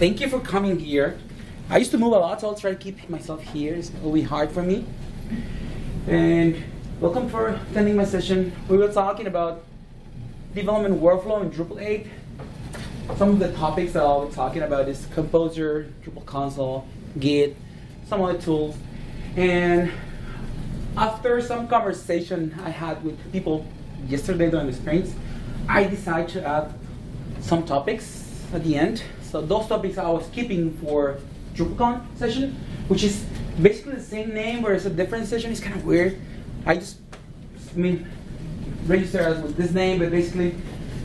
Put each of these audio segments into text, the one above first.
thank you for coming here. I used to move a lot, so I'll try to keep myself here. It's going to be hard for me. And welcome for attending my session. We were talking about development workflow in Drupal 8. Some of the topics that I'll be talking about is Composer, Drupal console, Git, some other tools. And after some conversation I had with people yesterday during the sprints, I decided to add some topics at the end. So those topics I was keeping for DrupalCon session, which is basically the same name, but it's a different session. It's kind of weird. I mean, register as with this name, but basically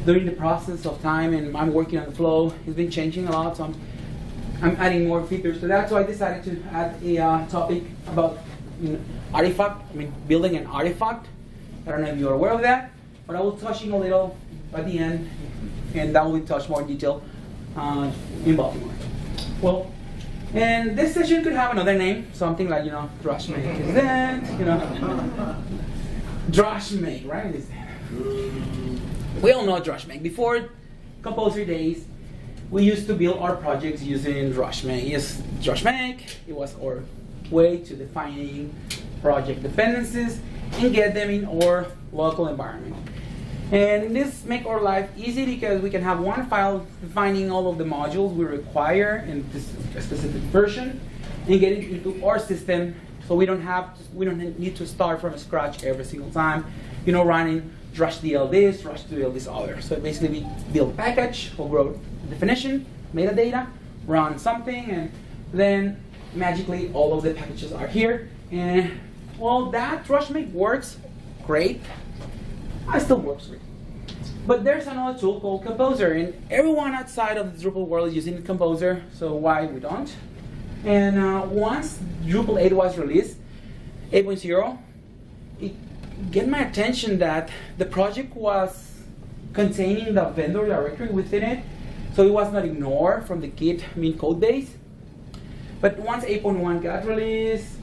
during the process of time and I'm working on the flow, it's been changing a lot, so I'm adding more features to that. So I decided to add a topic about artifact, building an artifact. I don't know if you're aware of that, but I will touch in a little at the end, and that will be touched more in detail in Baltimore. Well, and this session could have another name, something like, Drush Make is that, Drush Make, right? We all know Drush Make. Before Composer days, we used to build our projects using Drush Make. Yes, Drush Make, it was our way to defining project dependencies and get them in our local environment. And this makes our life easy because we can have one file defining all of the modules we require in this specific version and get it into our system, so we don't need to start from scratch every single time, running DrushDL this, DrushDL this other. So basically we build a package, we'll grow definition, metadata, run something, and then magically all of the packages are here. And well, that Drush Make works great. It still works great. But there's another tool called Composer, and everyone outside of the Drupal world is using Composer, so why we don't? And once Drupal 8 was released, 8.0, it got my attention that the project was containing the vendor directory within it, so it was not ignored from the Git code base. But once 8.1 got released,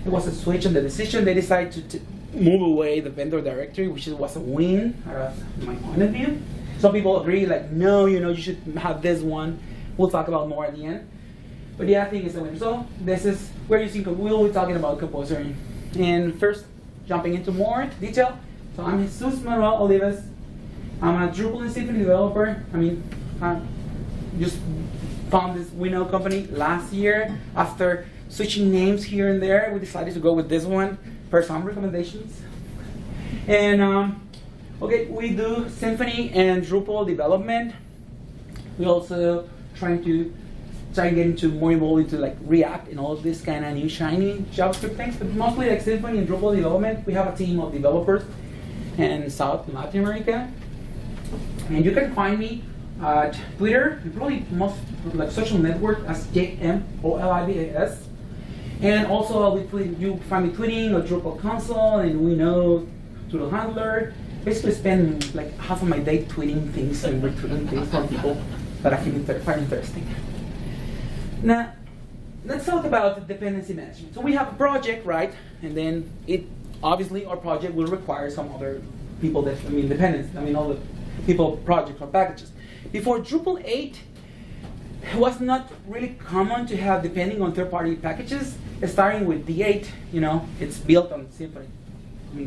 it was a switch in the decision. They decided to move away the vendor directory, which was a win from my point of view. Some people agree, like, no, you should have this one. We'll talk about more at the end. But yeah, I think it's a win. So we'll be talking about Composer. And first, jumping into more detail. So I'm Manuel Olivas. I'm a Drupal and Symfony developer. I just found this Winnow company last year. After switching names here and there, we decided to go with this one per some recommendations. And we do Symfony and Drupal development. We also try to get into more involved into React and all of this kind of new shiny JavaScript things, but mostly Symfony and Drupal development. We have a team of developers in South Latin America. And you can find me at Twitter, and probably most social network as JMOLIVAS. And also you find me tweeting a Drupal console, and we know Drupal handler. Basically spend half of my day tweeting things and retweeting things from people that I find interesting. Now, let's talk about dependency management. So we have a project, right? And then obviously our project will require some other people dependents. All the people, projects, or packages. Before Drupal 8, it was not really common to have depending on third-party packages. Starting with D8, it's built on Symfony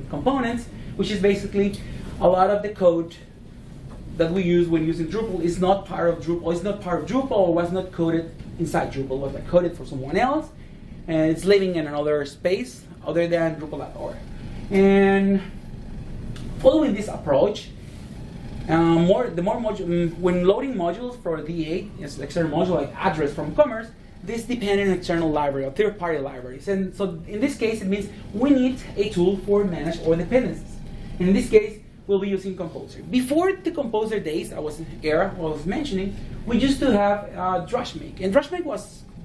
components, which is basically a lot of the code that we use when using Drupal is not part of Drupal. It's not part of Drupal, or was not coded inside Drupal. It was coded for someone else, and it's living in another space other than drupal.org. And following this approach, when loading modules for D8, it's external module like address from commerce, this depends on external library or third-party libraries. And so in this case, it means we need a tool for manage all dependencies. And in this case, we'll be using Composer. Before the Composer days I was mentioning, we used to have Drush Make. And Drush Make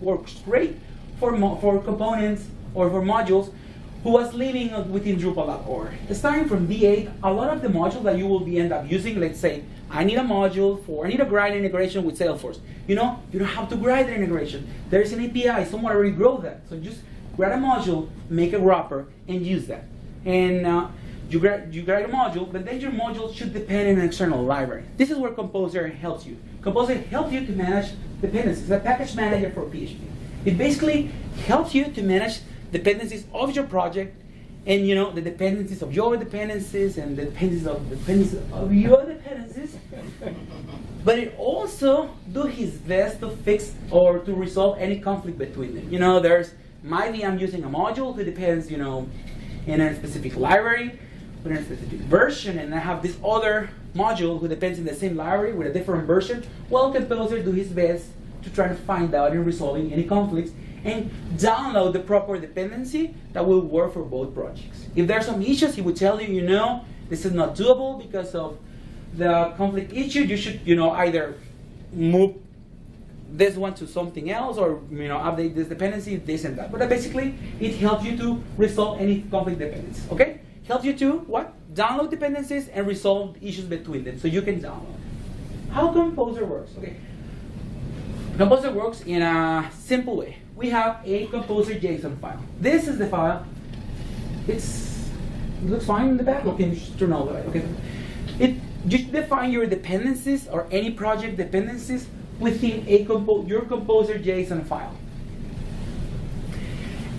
works great for components or for modules who was living within drupal.org. Starting from D8, a lot of the modules that you will end up using, let's say, I need a Gride integration with Salesforce. You don't have to Gride the integration. There's an API, someone already wrote that. So just grab a module, make a wrapper, and use that. And you grab a module, but then your module should depend on an external library. This is where Composer helps you. Composer helps you to manage dependencies, a package manager for PHP. It basically helps you to manage dependencies of your project, and the dependencies of your dependencies and the dependencies of your dependencies. But it also do his best to fix or to resolve any conflict between them. There's maybe I'm using a module that depends, in a specific library, with a specific version, and I have this other module who depends in the same library with a different version. Well, Composer do his best to try to find out and resolving any conflicts and download the proper dependency that will work for both projects. If there are some issues, he would tell you, this is not doable because of the conflict issue. You should, either move this one to something else or, update this dependency, this and that. But basically, it helps you to resolve any conflict dependencies, okay? Helps you to, what? Download dependencies and resolve issues between them so you can download. How Composer works, okay? Composer works in a simple way. We have a composer.json file. This is the file. It looks fine in the back. Okay, just turn all the way. Okay. You define your dependencies or any project dependencies within your composer.json file.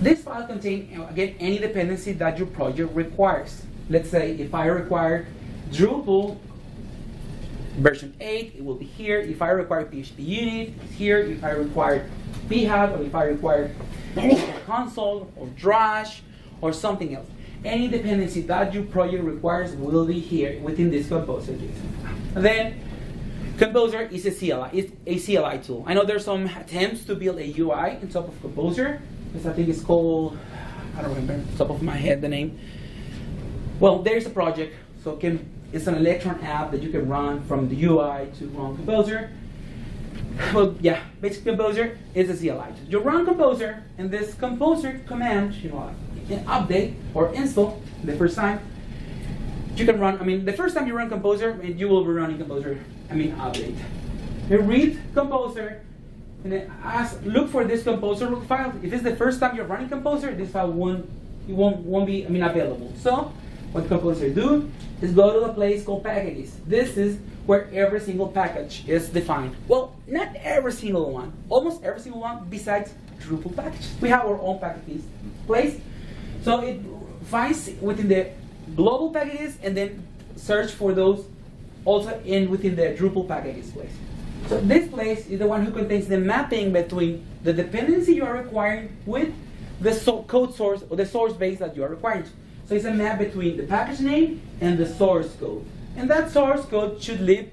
This file contains, again, any dependency that your project requires. Let's say if I require Drupal version 8, it will be here. If I require PHP unit, it's here. If I require phab, or if I require console or Drush or something else, any dependency that your project requires will be here within this composer. Then Composer is a CLI. It's a CLI tool. I know there's some attempts to build a UI on top of Composer, because I think it's called, I don't remember off the top of my head the name. Well, there's a project, so it's an Electron app that you can run from the UI to run Composer. Well, yeah, basic Composer is a CLI. You run Composer, and this Composer command, you can update or install the first time. You can run, the first time you run Composer, you will be running Composer, update. You read Composer, and then look for this Composer file. If it's the first time you're running Composer, this file won't be available. So what Composer do is go to a place called packages. This is where every single package is defined. Well, not every single one, almost every single one besides Drupal packages. We have our own packages place. So it finds within the global packages and then search for those also within the Drupal packages place. So this place is the one who contains the mapping between the dependency you are requiring with the code source or the source base that you are requiring. So it's a map between the package name and the source code. And that source code should live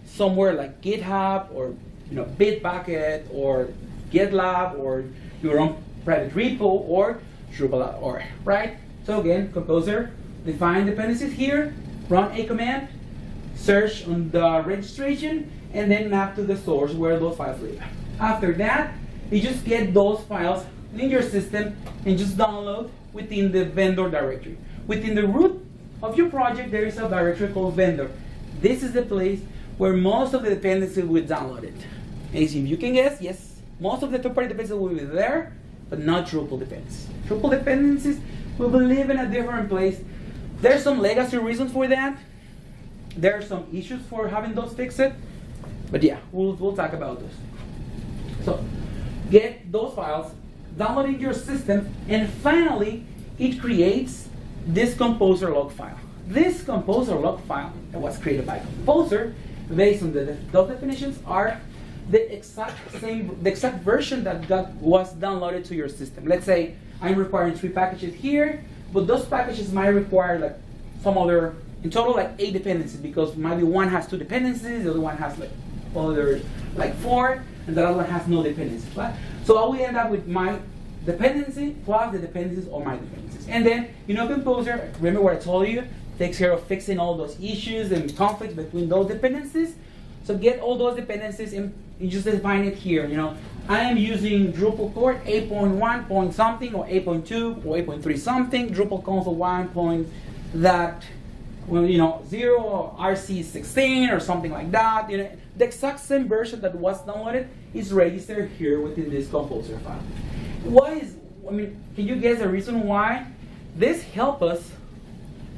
somewhere like GitHub or Bitbucket or GitLab or your own private repo or drupal.org, right? So again, Composer, define dependencies here, run a command, search on the registration, and then map to the source where those files live. After that, you just get those files in your system and just download within the vendor directory. Within the root of your project, there is a directory called vendor. This is the place where most of the dependencies will be downloaded. And if you can guess, yes, most of the third-party dependencies will be there, but not Drupal dependencies. Drupal dependencies will live in a different place. There's some legacy reasons for that. There are some issues for having those fixed. But yeah, we'll talk about those. So get those files, download it in your system, and finally, it creates this composer.lock file. This composer.lock file that was created by Composer, based on those definitions, are the exact version that was downloaded to your system. Let's say I'm requiring 3 packages here, but those packages might require like some other, in total like 8 dependencies, because maybe one has 2 dependencies, the other one has like 4, and the other one has no dependencies. Right? So I will end up with my dependency plus the dependencies or my dependencies. And then, Composer, remember what I told you, takes care of fixing all those issues and conflicts between those dependencies. So get all those dependencies and you just define it here. I am using Drupal core 8.1 point something or 8.2 or 8.3 something, Drupal console 1 point that, 0 or RC16 or something like that. The exact same version that was downloaded is registered here within this Composer file. Can you guess the reason why? This helps us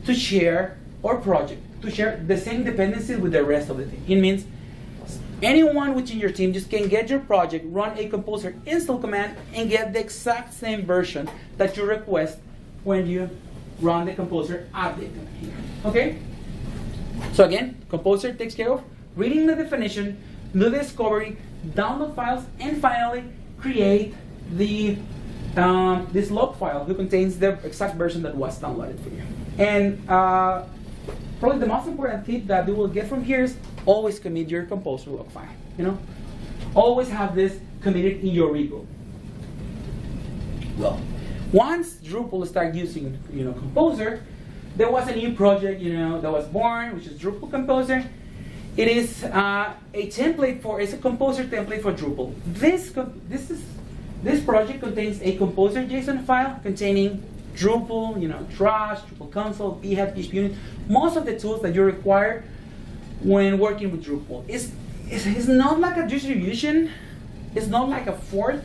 to share our project, to share the same dependencies with the rest of the team. It means anyone within your team just can get your project, run a composer install command, and get the exact same version that you request when you run the composer update command here. Okay? So again, composer takes care of reading the definition, do the discovery, download files, and finally create the this log file that contains the exact version that was downloaded for you. And probably the most important tip that you will get from here is always commit your composer log file. You know, always have this committed in your repo. Well, once Drupal started using Composer, there was a new project that was born, which is Drupal Composer. It is it's a Composer template for Drupal. This project contains a Composer JSON file containing Drupal, Drush, Drupal console, behat, PHP unit, most of the tools that you require when working with Drupal. It's not like a distribution. It's not like a fork.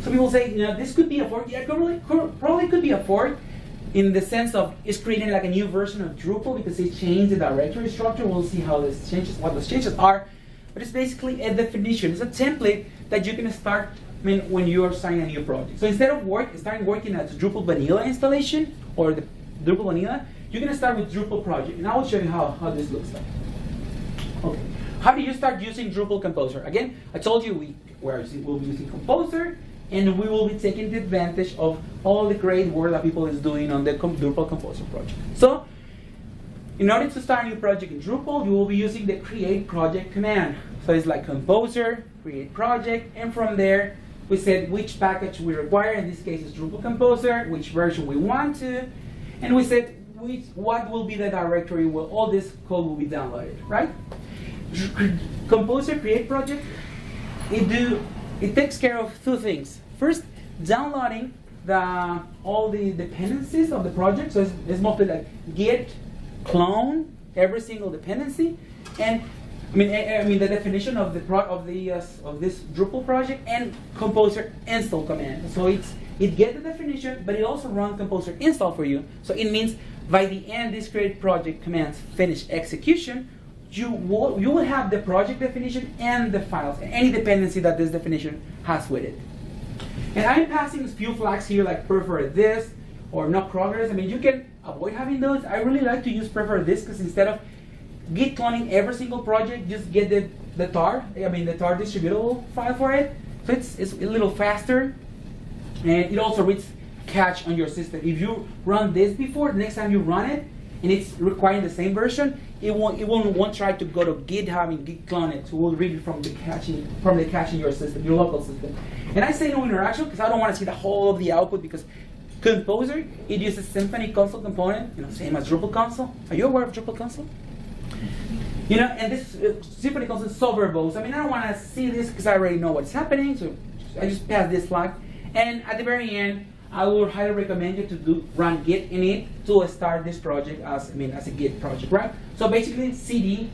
Some people say, this could be a fork. Yeah, probably could be a fork in the sense of it's creating like a new version of Drupal because it changed the directory structure. We'll see how this changes, what those changes are. But it's basically a definition. It's a template that you can start when you are starting a new project. So instead of starting working as Drupal vanilla installation or the Drupal vanilla, you're going to start with Drupal project. And I will show you how this looks like. Okay. How do you start using Drupal Composer? Again, I told you we'll be using Composer, and we will be taking the advantage of all the great work that people is doing on the Drupal Composer project. So, in order to start a new project in Drupal, you will be using the create project command. So it's like Composer, create project, and from there, we said which package we require. In this case, it's Drupal Composer, which version we want to, and we said what will be the directory where all this code will be downloaded, right? Composer create project, it takes care of two things. First, downloading all the dependencies of the project. So it's mostly like git, clone every single dependency, and I mean the definition of this Drupal project, and Composer install command. So it gets the definition, but it also runs Composer install for you. So it means by the end this create project commands finish execution, you will have the project definition and the files, and any dependency that this definition has with it. And I'm passing a few flags here like prefer this or not progress. I mean, you can avoid having those. I really like to use prefer this because instead of git cloning every single project, just get the tar distributable file for it. So it's a little faster, and it also reads cache on your system. If you run this before, the next time you run it, and it's requiring the same version, it won't try to go to GitHub and git clone it. So we'll read it from the cache in your system, your local system. And I say no interaction because I don't want to see the whole of the output, because Composer, it uses Symfony console component, same as Drupal console. Are you aware of Drupal console? And this Symfony console is so verbose. I mean, I don't want to see this because I already know what's happening, so I just pass this flag. And at the very end, I would highly recommend you to run git init to start this project as a git project, right? So basically, cd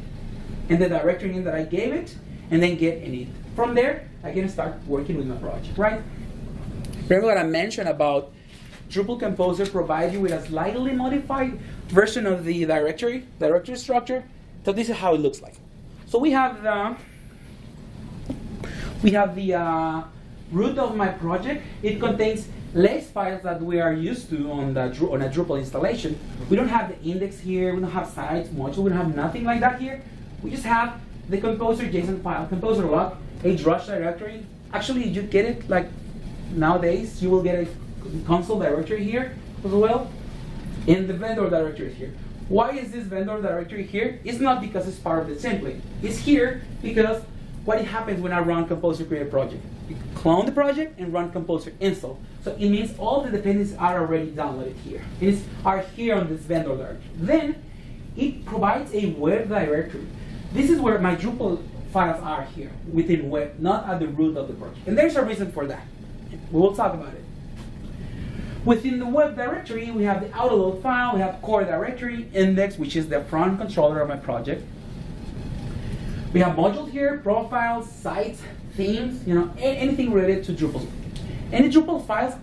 and the directory name that I gave it, and then git init. From there, I can start working with my project, right? Remember what I mentioned about Drupal Composer provides you with a slightly modified version of the directory structure. So this is how it looks like. So we have the root of my project. It contains less files that we are used to on a Drupal installation. We don't have the index here. We don't have sites, module. We don't have nothing like that here. We just have the Composer JSON file, composer.lock, a Drush directory. Actually, you get it like nowadays. You will get a console directory here as well, and the vendor directory here. Why is this vendor directory here? It's not because it's part of the template. It's here because what happens when I run Composer create project? You clone the project and run Composer install. So it means all the dependencies are already downloaded here. It are here on this vendor directory. Then it provides a web directory. This is where my Drupal files are here within web, not at the root of the project. And there's a reason for that. We will talk about it. Within the web directory, we have the autoload file, we have core directory, index, which is the front controller of my project. We have modules here, profiles, sites, themes, anything related to Drupal. Any Drupal files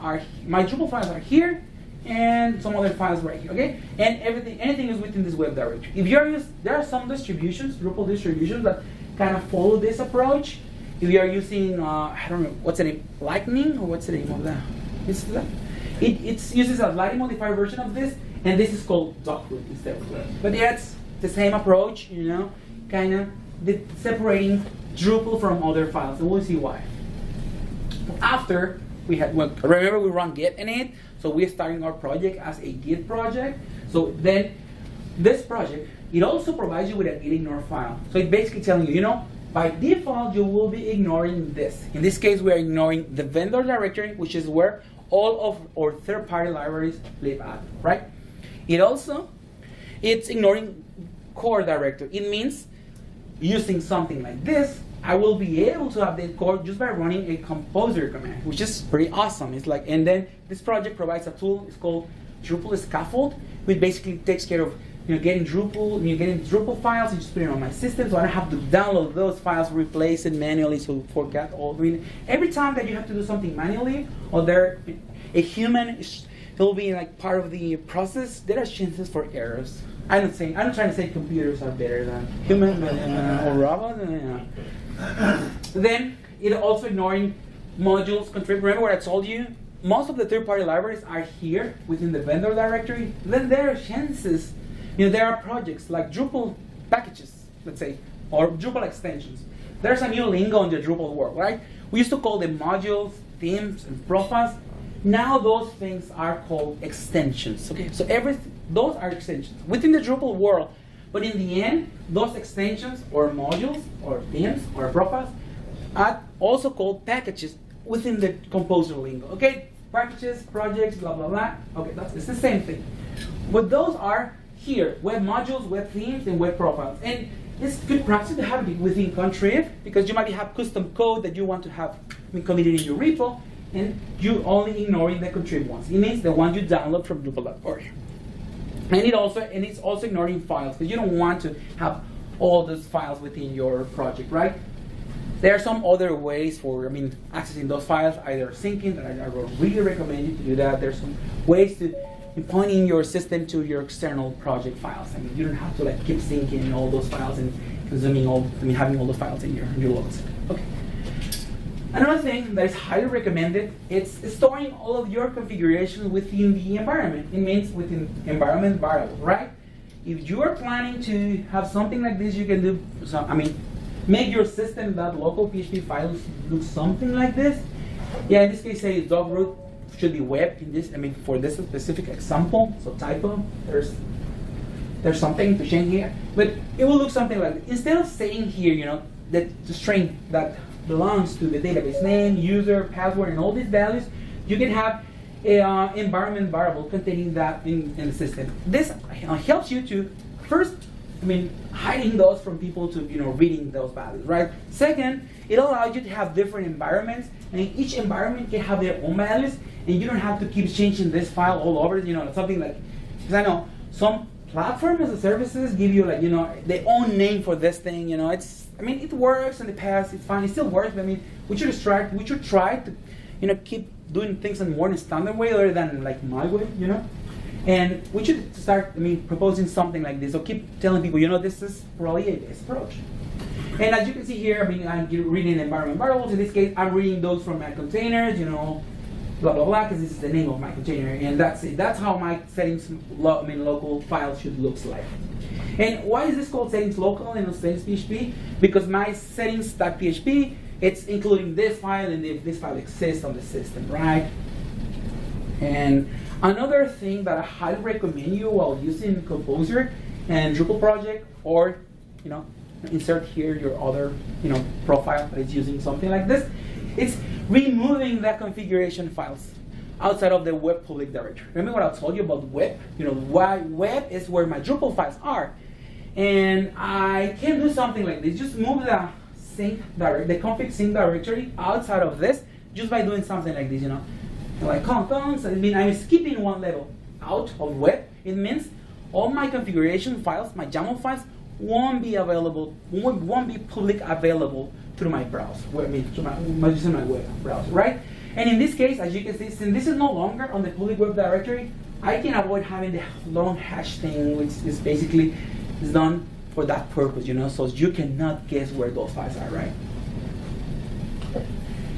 my Drupal files are here, and some other files right here, okay? And anything is within this web directory. There are some distributions, Drupal distributions, that kind of follow this approach. If you are using, I don't know, what's the name, Lightning, or what's the name of that? It uses a Lightning modifier version of this, and this is called dockroot instead of Web. But yeah, it's the same approach, you know, kind of separating Drupal from other files, and we'll see why. After we had, well, remember we run Git in it, so we're starting our project as a Git project. So then this project, it also provides you with a git ignore file. So it's basically telling you, you know, by default you will be ignoring this. In this case, we're ignoring the vendor directory, which is where all of our third-party libraries live at, right? It's ignoring core directory. It means using something like this, I will be able to update code just by running a composer command, which is pretty awesome. It's like, and then this project provides a tool. It's called Drupal Scaffold, which basically takes care of getting Drupal files and just put it on my system, so I don't have to download those files, replace it manually, so forget all. I mean, every time that you have to do something manually, or a human will be like part of the process, there are chances for errors. I'm not trying to say computers are better than human or robots. Then it also ignoring modules. Remember what I told you? Most of the third-party libraries are here within the vendor directory. Then there are chances, there are projects like Drupal packages, let's say, or Drupal extensions. There's a new lingo in the Drupal world, right? We used to call them modules, themes, and profiles. Now those things are called extensions. Okay, so those are extensions within the Drupal world. But in the end, those extensions or modules or themes or profiles are also called packages within the composer lingo. Okay, packages, projects, blah blah blah. Okay, it's the same thing. But those are here: web modules, web themes, and web profiles. And it's good practice to have it within Contrib, because you might have custom code that you want to have committed in your repo, and you're only ignoring the Contrib ones. It means the ones you download from drupal.org. And it's also ignoring files, because you don't want to have all those files within your project, right? There are some other ways for accessing those files, either syncing, that I would really recommend you to do that. There's some ways to pointing your system to your external project files. You don't have to keep syncing all those files and consuming having all the files in your logs. Okay. Another thing that is highly recommended is storing all of your configurations within the environment. It means within environment variable, right? If you are planning to have something like this, you can do make your system.local PHP files look something like this. Yeah, in this case, say dockroot should be web. In this, for this specific example, so typo, there's something to change here, but it will look something like this. Instead of saying here, that the string that belongs to the database name, user, password, and all these values, you can have an environment variable containing that in the system. This helps you to first, hiding those from people to reading those values, right? Second, it allows you to have different environments, and each environment can have their own values, and you don't have to keep changing this file all over. Something like, because I know some platform as a services give you their own name for this thing. It works in the past. It's fine. It still works. But we should try to keep doing things in more standard way other than my way. And we should start proposing something like this, or keep telling people this is probably a best approach. And as you can see here, I'm reading environment variables. In this case, I'm reading those from my containers. Blah blah blah, because this is the name of my container, and that's it. That's how my settings, local file should look like. And why is this called settings local and not settings PHP? Because my settings.php, it's including this file, and if this file exists on the system, right? And another thing that I highly recommend you while using Composer and Drupal project, or insert here your other profile that is using something like this, it's removing the configuration files outside of the web public directory. Remember what I told you about web? Why web is where my Drupal files are. And I can do something like this. Just move the config sync directory outside of this just by doing something like this, Like cons, I'm skipping one level out of web. It means all my configuration files, my YAML files, won't be available, won't be public available through my browser, through my web browser, right? And in this case, as you can see, since this is no longer on the public web directory, I can avoid having the long hash thing, which is basically done for that purpose, so you cannot guess where those files are, right?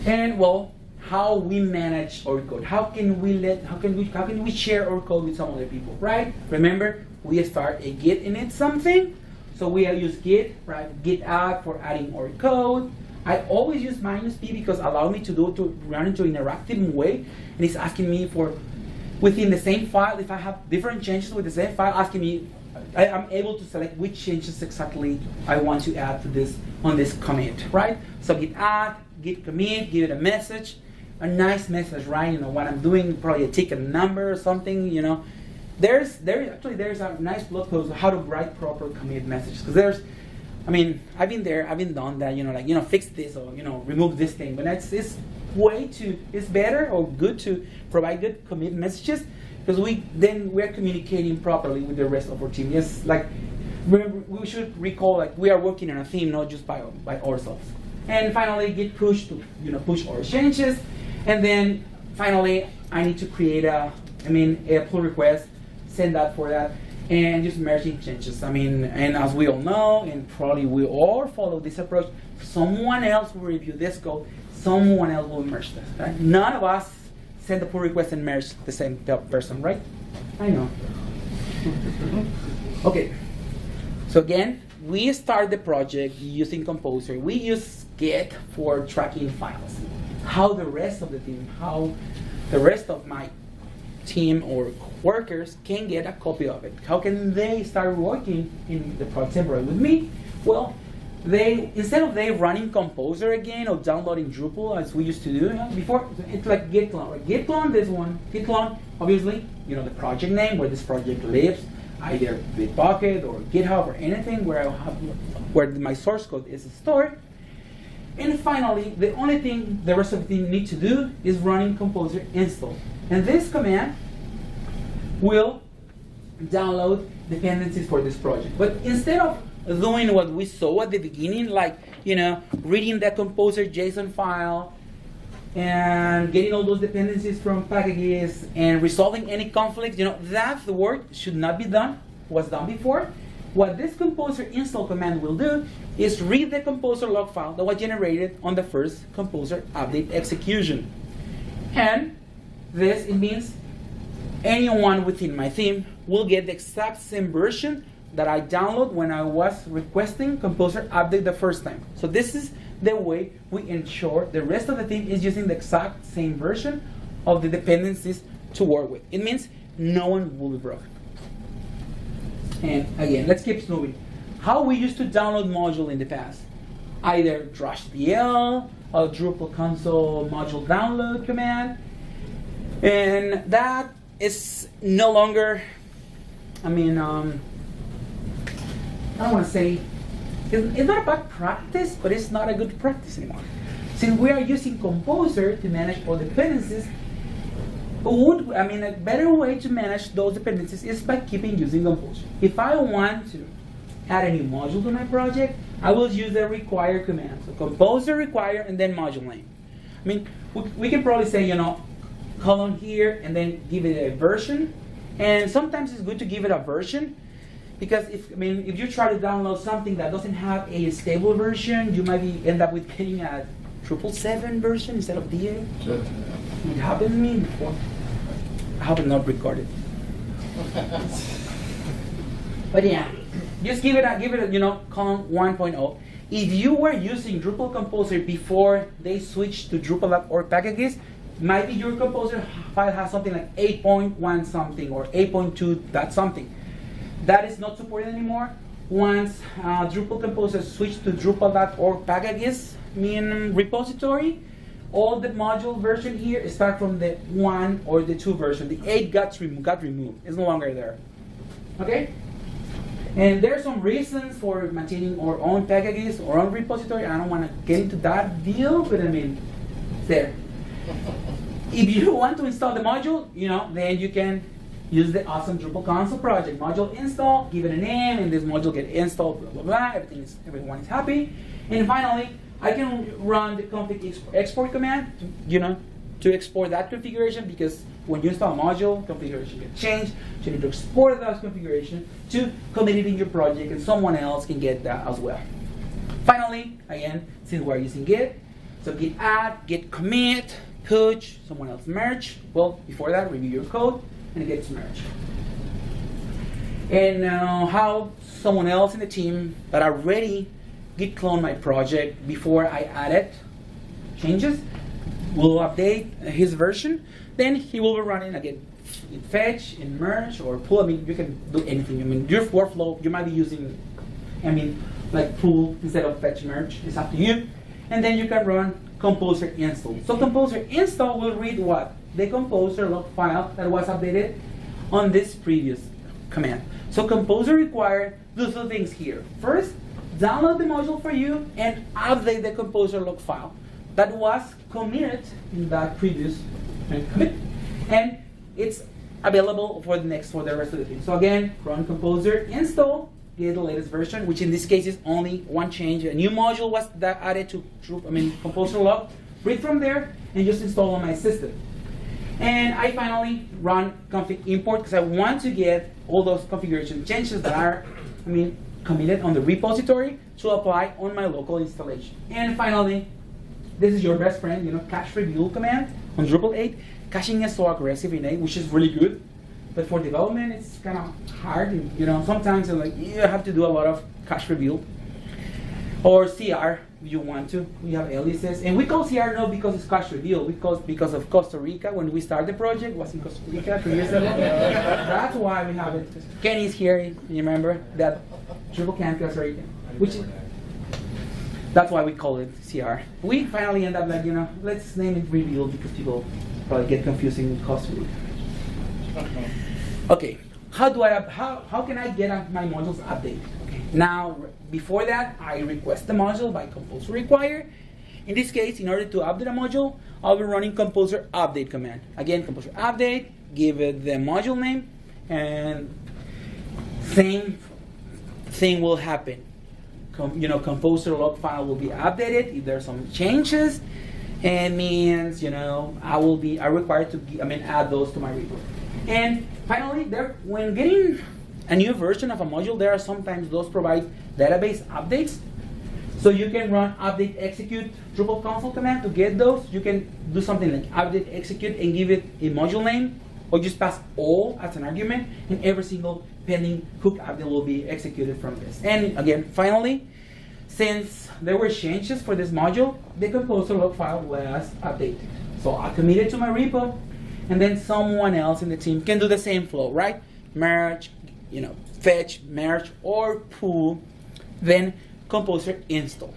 And well, how we manage our code. How can we share our code with some other people, right? Remember, we start a Git init something, so we use Git, right? Git add for adding our code. I always use -p because allow me to run into an interactive way, and it's asking me for within the same file. If I have different changes with the same file, asking me, I'm able to select which changes exactly I want to add to this on this commit, right? So git add, git commit, give it a message, a nice message, right? What I'm doing, probably a ticket number or something, There's a nice blog post on how to write proper commit messages, because I've been there, I've been done that, fix this or remove this thing, but it's better or good to provide good commit messages, because we're communicating properly with the rest of our team. Yes, we should recall we are working on a team, not just by ourselves. And finally, git push to push our changes, and then finally I need to create a pull request, send that for that, and just merging changes. And as we all know, and probably we all follow this approach, someone else will review this code, someone else will merge this, right? None of us send the pull request and merge the same person, right? I know. Okay, so again, we start the project using Composer. We use Git for tracking files. How the rest of my team or workers can get a copy of it. How can they start working in the project temporarily with me? Well, instead of running Composer again or downloading Drupal as we used to do before, it's like git clone. Right? Git clone this one. Git clone, obviously, the project name where this project lives, either Bitbucket or GitHub or anything where my source code is stored. And finally, the only thing the rest of the team need to do is running Composer install. And this command will download dependencies for this project. But instead of doing what we saw at the beginning, reading the Composer JSON file and getting all those dependencies from packages and resolving any conflicts, that work should not be done, was done before. What this Composer install command will do is read the composer.lock file that was generated on the first Composer update execution. And it means anyone within my team will get the exact same version that I download when I was requesting Composer update the first time. So this is the way we ensure the rest of the team is using the exact same version of the dependencies to work with. It means no one will be broken. And again, let's keep moving. How we used to download module in the past. Either drush.pl or Drupal console module download command. And that is no longer, I don't want to say, it's not a bad practice, but it's not a good practice anymore. Since we are using Composer to manage all dependencies, a better way to manage those dependencies is by keeping using Composer. If I want to add a new module to my project, I will use the require command. So Composer require and then module name. We can probably say, colon here and then give it a version. And sometimes it's good to give it a version, because if you try to download something that doesn't have a stable version, you might end up with getting a Drupal 7 version instead of the 8. Sure. It happened to me before. I have not recorded. But yeah, just give it a column 1.0. If you were using Drupal Composer before they switched to drupal.org packages, maybe your Composer file has something like 8.1 something or 8.2 that something. That is not supported anymore. Once Drupal Composer switched to drupal.org packages repository, all the module version here start from the 1 or the 2 version. The 8 got removed. It's no longer there. Okay? And there are some reasons for maintaining our own packages, our own repository. I don't want to get into that deal, but there. If you want to install the module, then you can use the awesome Drupal console project. Module install, give it a name, and this module get installed, blah, blah, blah. Everyone is happy. And finally, I can run the config export command, to export that configuration, because when you install a module, configuration gets changed. You need to export that configuration to commit it in your project, and someone else can get that as well. Finally, again, since we're using Git, so Git add, Git commit, push, someone else merge. Well, before that, review your code, and it gets merged. And now, how someone else in the team that already Git clone my project before I added changes will update his version. Then he will be running again in fetch, in merge, or pull. I mean, you can do anything. I mean, your workflow, you might be using, like pull instead of fetch merge. It's up to you. And then you can run composer install. So composer install will read what? The composer.lock file that was updated on this previous command. So composer requires do two things here. First, download the module for you and update the composer.lock file that was committed in that previous commit, and it's available for the rest of the team. So again, run composer install, get the latest version, which in this case is only one change. A new module was added to composer.lock. Read from there and just install on my system. And I finally run config import because I want to get all those configuration changes that are, committed on the repository to apply on my local installation. And finally, this is your best friend, cache rebuild command on Drupal 8. Caching is so aggressive in 8, which is really good. But for development, it's kind of hard. Sometimes you have to do a lot of cache rebuild. Or CR, if you want to. We have aliases. And we call CR not because it's cache rebuild, because of Costa Rica. When we started the project, it was in Costa Rica 2 years ago. That's why we have it. Kenny's here, you remember? That Drupal Camp Costa Rica. That's why we call it CR. We finally end up let's name it rebuild because people probably get confusing with Costa Rica. Okay, how can I get my modules updated? Okay. Now, before that, I request the module by composer require. In this case, in order to update a module, I'll be running composer update command. Again, composer update, give it the module name, and same thing will happen. Composer.lock file will be updated if there's some changes, and means I required to add those to my repo. And finally, when getting a new version of a module, there are sometimes those provide database updates. So you can run update execute Drupal console command to get those. You can do something like update execute and give it a module name, or just pass all as an argument, and every single pending hook update will be executed from this. And again, finally, since there were changes for this module, the composer.lock file was updated. So I commit it to my repo, and then someone else in the team can do the same flow, right? Merge, fetch, merge, or pull, then composer install.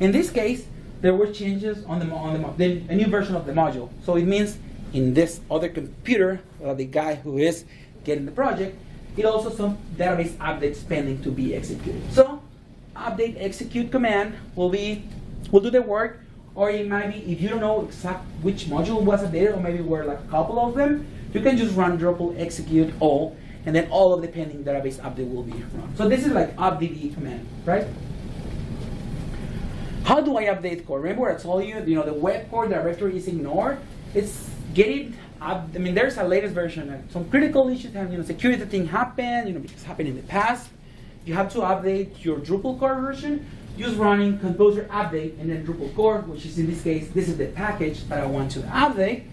In this case, there were changes on a new version of the module. So it means in this other computer, the guy who is getting the project, it also some database updates pending to be executed. So update execute command will do the work, or it might be, if you don't know exactly which module was updated, or maybe were like a couple of them, you can just run Drupal execute all, and then all of the pending database update will be run. So this is like update command, right? How do I update code? Remember I told you, the web core directory is ignored. It's getting up. There's a latest version. Some critical issues have, security thing happened, because it happened in the past. You have to update your Drupal core version. Just running composer update and then Drupal core, which is in this case, this is the package that I want to update,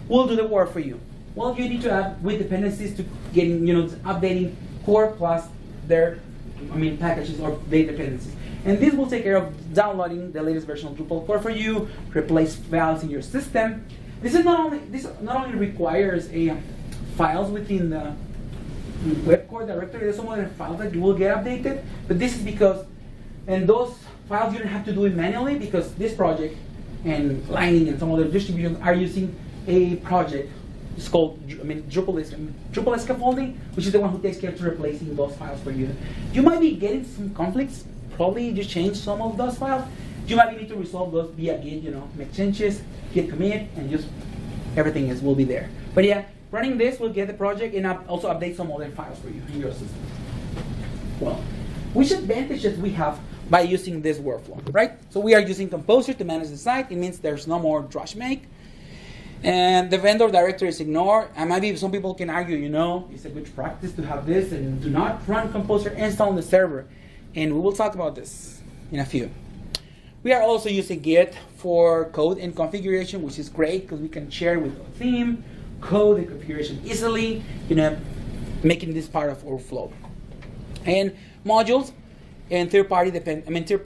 will do the work for you. Well, you need to add with dependencies to getting, updating core plus their, packages or their dependencies. And this will take care of downloading the latest version of Drupal core for you, replace files in your system. This not only requires files within the web core directory. There's some other files that will get updated, but this is because, and those files you don't have to do it manually because this project and Lightning and some other distributions are using a project. It's called Drupal scaffolding, which is the one who takes care of replacing those files for you. You might be getting some conflicts. Probably just change some of those files. You might need to resolve those via Git, make changes, Git commit, and just everything will be there. But yeah, running this will get the project and also update some other files for you in your system. Well, which advantages we have by using this workflow, right? So we are using Composer to manage the site. It means there's no more Drush Make. And the vendor directory is ignored. And maybe some people can argue, it's a good practice to have this and do not run Composer install on the server. And we will talk about this in a few. We are also using Git for code and configuration, which is great because we can share with our theme, code and configuration easily, making this part of our flow. And modules and third-party dependencies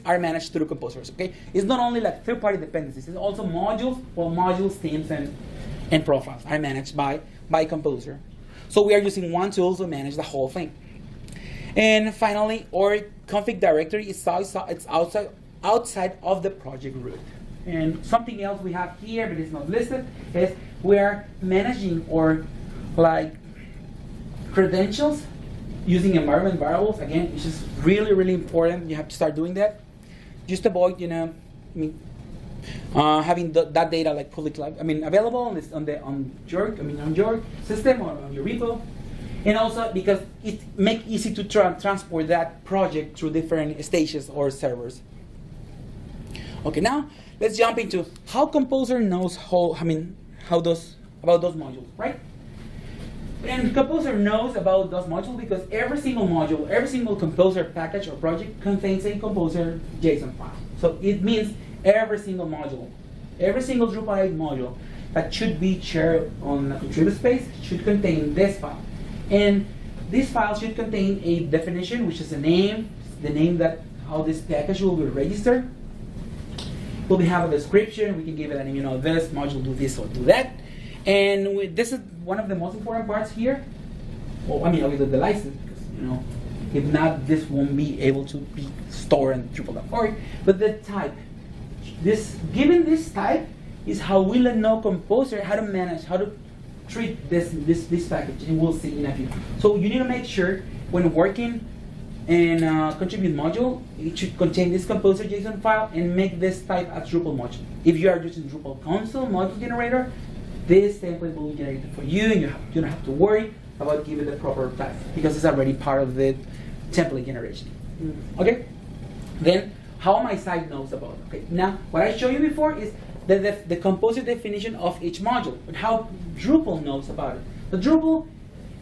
are managed through composers. Okay, it's not only like third-party dependencies; it's also modules. Well, modules, themes, and profiles are managed by Composer. So we are using one tool to manage the whole thing. And finally, our config directory is outside of the project root. And something else we have here, but it's not listed, is we are managing our credentials using environment variables. Again, which is really, really important. You have to start doing that. Just avoid, having that data available on your system or on your repo. And also because it makes easy to transport that project through different stages or servers. Okay, now let's jump into how Composer knows about those modules, right? And Composer knows about those modules because every single module, every single Composer package or project contains a Composer JSON file. So it means every single module, every single Drupal 8 module that should be shared on a contribute space should contain this file. And this file should contain a definition, which is the name that how this package will be registered. We'll have a description. We can give it a name, this module do this or do that. And this is one of the most important parts here. Well, obviously the license, because if not, this won't be able to be stored in drupal.org. But the type, given this type, is how we'll know Composer how to manage, how to treat this package, and we'll see in a few. So you need to make sure when working in contribute module, it should contain this Composer JSON file and make this type a Drupal module. If you are using Drupal console module generator, this template will be generated for you, and you don't have to worry about giving the proper type because it's already part of the template generation. Okay? Then how my site knows about it. Okay. Now what I showed you before is the Composer definition of each module, but how Drupal knows about it. The Drupal,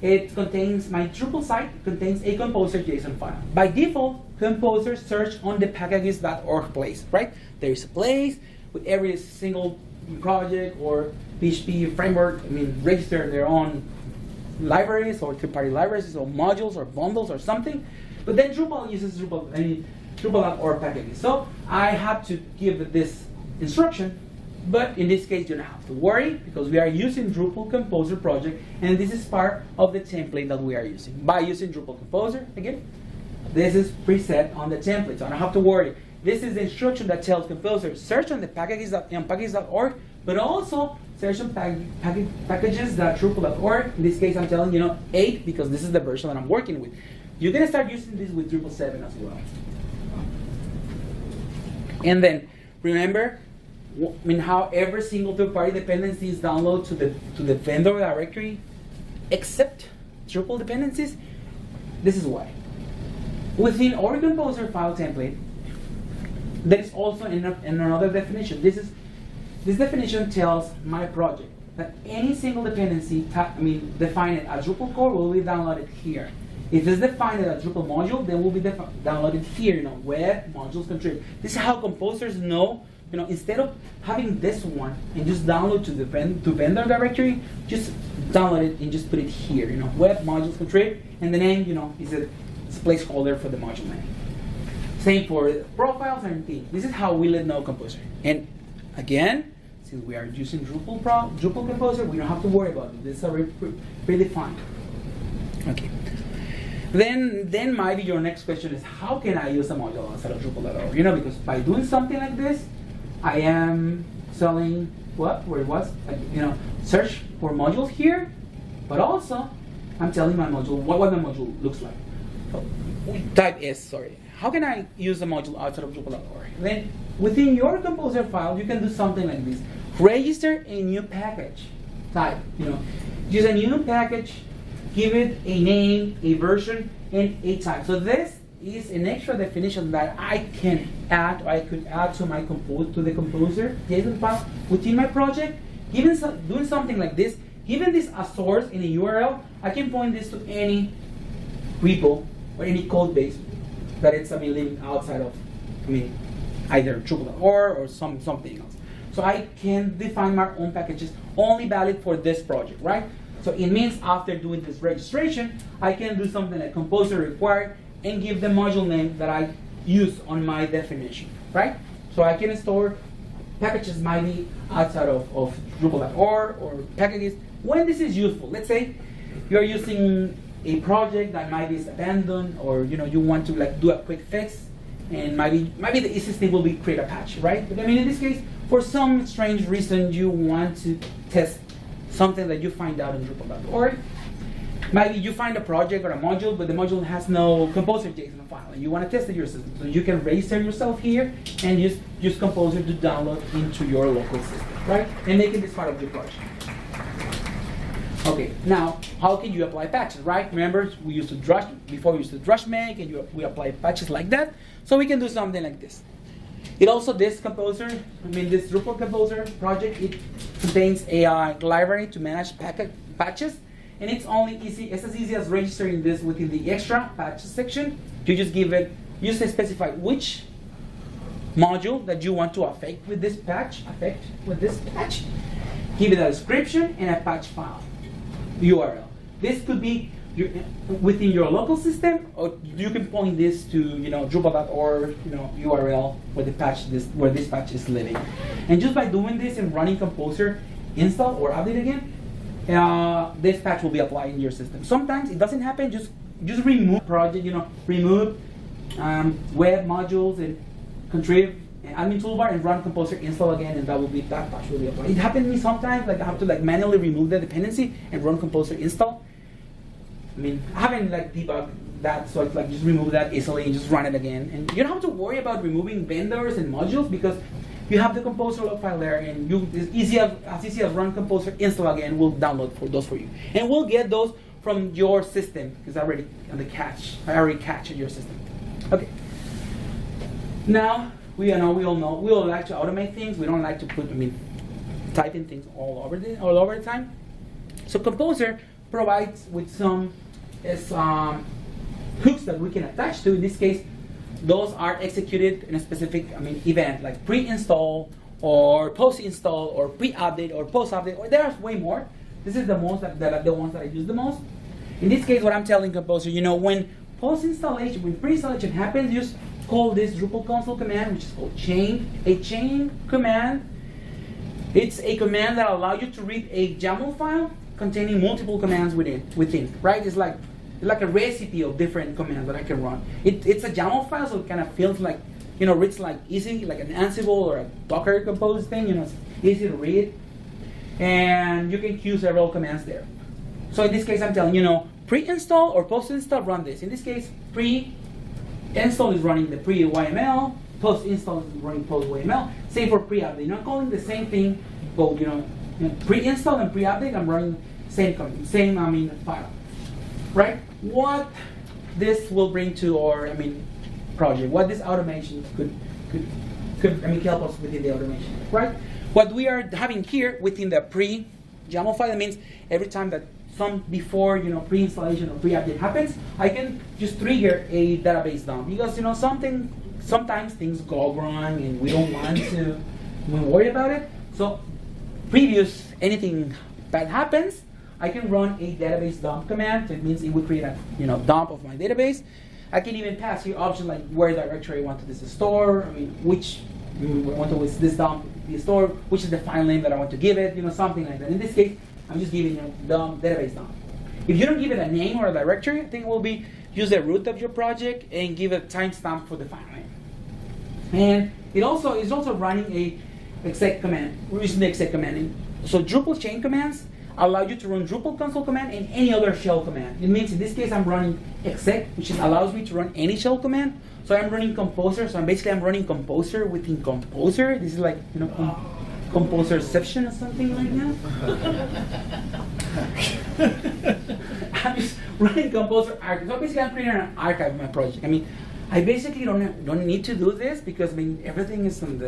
my Drupal site contains a Composer JSON file. By default, Composer search on the packages.org place, right? There is a place with every single project or PHP framework, register their own libraries or third-party libraries or modules or bundles or something. But then Drupal uses Drupal.org packages. So I have to give this instruction. But in this case, you don't have to worry because we are using Drupal Composer project, and this is part of the template that we are using. By using Drupal Composer, again, this is preset on the template, so I don't have to worry. This is the instruction that tells Composer, search on the packages.org, but also search on packages.drupal.org. In this case, I'm telling 8 because this is the version that I'm working with. You're going to start using this with Drupal 7 as well. And then, remember, how every single third-party dependency is downloaded to the vendor directory, except Drupal dependencies. This is why. Within our Composer file template, there is also another definition. This definition tells my project that any single dependency, defined as Drupal core, will be downloaded here. If it's defined as a Drupal module, then will be downloaded here. Web modules contribute. This is how composers know. Instead of having this one and just download to vendor directory, just download it and just put it here. Web modules contribute, and the name, is a placeholder for the module name. Same for profiles and themes. This is how we'll know Composer. And again, since we are using Drupal Composer, we don't have to worry about it. This is already predefined. Okay. Then maybe your next question is, how can I use a module outside of Drupal.org? Because by doing something like this, I am selling search for modules here, but also I'm telling my module what my module looks like. So, type S, sorry. How can I use a module outside of Drupal.org? Then within your Composer file, you can do something like this. Register a new package. Type, use a new package, give it a name, a version, and a type. So this is an extra definition that I can add, or I could add to my to the composer JSON file within my project. Doing something like this, given this a source in a URL, I can point this to any repo or any code base that it's living outside of either drupal.org or something else. So I can define my own packages only valid for this project, right? So it means after doing this registration, I can do something like composer required and give the module name that I use on my definition, right? So I can store packages might be outside of drupal.org or packages when this is useful. Let's say you're using a project that might be abandoned, or you want to do a quick fix, and maybe the easiest thing will be create a patch, right? But in this case, for some strange reason, you want to test something that you find out in drupal.org. Maybe you find a project or a module, but the module has no composer JSON file, and you want to test it yourself. So you can register yourself here and use Composer to download into your local system, right? And making this part of your project. Okay, now how can you apply patches, right? Remember, we used to Drush Make, and we apply patches like that. So we can do something like this. This composer, this Drupal composer project, it contains a library to manage patches. And it's as easy as registering this within the extra patches section. You just specify which module that you want to affect with this patch. Give it a description and a patch file URL. This could be within your local system, or you can point this to drupal.org URL where this patch is living. And just by doing this and running Composer install or update again, this patch will be applied in your system. Sometimes it doesn't happen. Just remove project, remove web modules and contrib and admin toolbar and run Composer install again, and that patch will be applied. It happened to me sometimes. I have to manually remove the dependency and run Composer install. I haven't debugged that, so it's just remove that easily and just run it again. And you don't have to worry about removing vendors and modules because you have the composer.lock file there, and it's easy as run composer install again. We'll download those for you, and we'll get those from your system because I already cached your system. Okay. Now we all know we all like to automate things. We don't like to put typing things all over the time. So Composer provides with some hooks that we can attach to. In this case, those are executed in a specific event, like pre-install or post-install or pre-update or post-update. Or there's way more. This is the ones that I use the most. In this case, what I'm telling Composer, when post-installation, when pre-installation happens, you just call this Drupal console command, which is called chain. A chain command. It's a command that allows you to read a YAML file containing multiple commands within, right? It's like a recipe of different commands that I can run. It's a YAML file, so it kind of feels like, it's easy, like an Ansible or a Docker Compose thing. It's easy to read, and you can queue several commands there. So in this case, I'm telling pre-install or post-install, run this. In this case, pre-install is running the pre-YML, post-install is running post-YML. Same for pre-update. I'm calling the same thing, both pre-install and pre-update. I'm running same file, right? What this will bring to our project, what this automation could help us within the automation, right? What we are having here within the pre-YAML file means every time that before pre-installation or pre-update happens, I can just trigger a database dump because sometimes things go wrong and we don't want to worry about it. So anything bad happens, I can run a database dump command. It means it will create a dump of my database. I can even pass here options like where directory I want this to store, which I want this dump be stored, which is the file name that I want to give it, something like that. In this case, I'm just giving dump database dump. If you don't give it a name or a directory, I think it will be use the root of your project and give a timestamp for the file name. And it's also running a exec command. We're using the exec command. So Drupal chain commands allow you to run Drupal console command and any other shell command. It means in this case I'm running exec, which allows me to run any shell command. So I'm running Composer. So I'm running Composer within Composer. This is like Composerception or something right now. I'm just running Composer archive. So basically I'm creating an archive of my project. I basically don't need to do this because everything is on